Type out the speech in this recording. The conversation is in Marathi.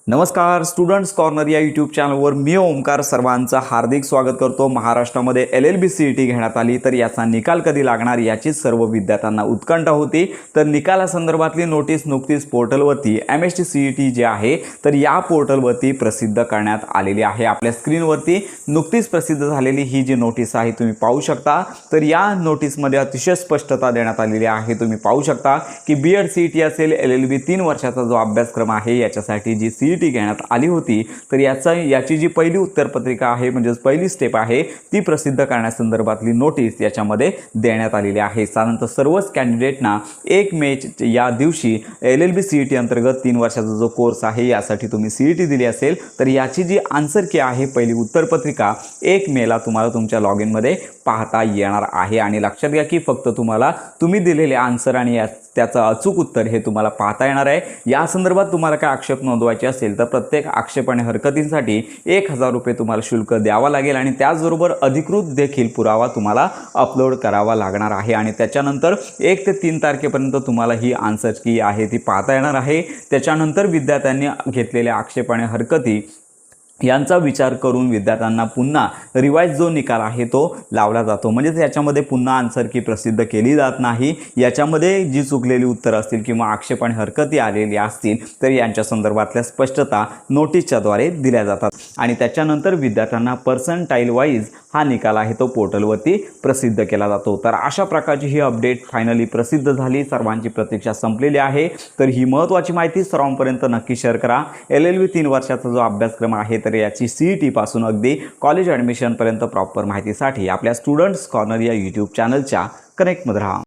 नमस्कार स्टुडंट्स कॉर्नर या यूट्यूब चॅनलवर मी ओमकार सर्वांचं हार्दिक स्वागत करतो। महाराष्ट्रामध्ये LLB CET घेण्यात आली, तर याचा निकाल कधी लागणार याचीच सर्व विद्यार्थ्यांना उत्कंठा होती। तर निकालासंदर्भातली नोटीस नुकतीच पोर्टलवरती MST CET जे आहे तर या पोर्टलवरती प्रसिद्ध करण्यात आलेली आहे। आपल्या स्क्रीनवरती नुकतीच प्रसिद्ध झालेली ही जी नोटीस आहे तुम्ही पाहू शकता। तर या नोटीसमध्ये अतिशय स्पष्टता देण्यात आलेली आहे। तुम्ही पाहू शकता की BEd CET असेल LLB 3 वर्षाचा जो अभ्यासक्रम आहे याच्यासाठी जी CET घेण्यात आली होती, तर याची जी पहिली उत्तरपत्रिका आहे म्हणजे पहिली स्टेप आहे ती प्रसिद्ध करण्यासंदर्भातली नोटीस याच्यामध्ये देण्यात आलेली आहे। त्यानंतर सर्वच कॅन्डिडेटना 1 मे या दिवशी LLB CET अंतर्गत 3 वर्षाचा जो कोर्स आहे यासाठी तुम्ही CET दिली असेल तर याची जी आन्सर की आहे पहिली उत्तरपत्रिका 1 मेला तुम्हाला तुमच्या लॉग इनमध्ये पाहता येणार आहे। आणि लक्षात घ्या की फक्त तुम्ही दिलेले आन्सर आणि त्याचं अचूक उत्तर हे तुम्हाला पाहता येणार आहे। या संदर्भात तुम्हाला काय आक्षेप नोंदवायचे असेल तर प्रत्येक आक्षेप आणि हरकतींसाठी 1000 रुपये तुम्हाला शुल्क द्यावा लागेल आणि त्याचबरोबर अधिकृत देखील पुरावा तुम्हाला अपलोड करावा लागणार आहे। आणि त्याच्यानंतर 1 ते 3 तारखेपर्यंत तुम्हाला ही आन्सर की आहे ती पाहता येणार आहे। त्याच्यानंतर विद्यार्थ्यांनी घेतलेल्या आक्षेप आणि हरकती यांचा विचार करून विद्यार्थ्यांना पुन्हा रिवाइज जो निकाल आहे तो लावला जातो। म्हणजे याच्यामध्ये पुन्हा आन्सर की प्रसिद्ध केली जात नाही। याच्यामध्ये जी चुकलेली उत्तर असतील किंवा आक्षेप आणि हरकती आलेली असतील तर यांच्या संदर्भातल्या स्पष्टता नोटीसच्याद्वारे दिल्या जातात आणि त्याच्यानंतर विद्यार्थ्यांना पर्सेंटाईल वाईज हा निकाल आहे तो पोर्टलवरती प्रसिद्ध केला जातो। तर अशा प्रकारची ही अपडेट फायनली प्रसिद्ध झाली, सर्वांची प्रतीक्षा संपलेली आहे। तर ही महत्त्वाची माहिती सर्वांपर्यंत नक्की शेअर करा। LLB 3 वर्षाचा जो अभ्यासक्रम आहे तर याची CET पासून अगदी कॉलेज ॲडमिशनपर्यंत प्रॉपर माहितीसाठी आपल्या स्टुडंट्स कॉर्नर या यूट्यूब चॅनलच्या कनेक्टमध्ये राहा।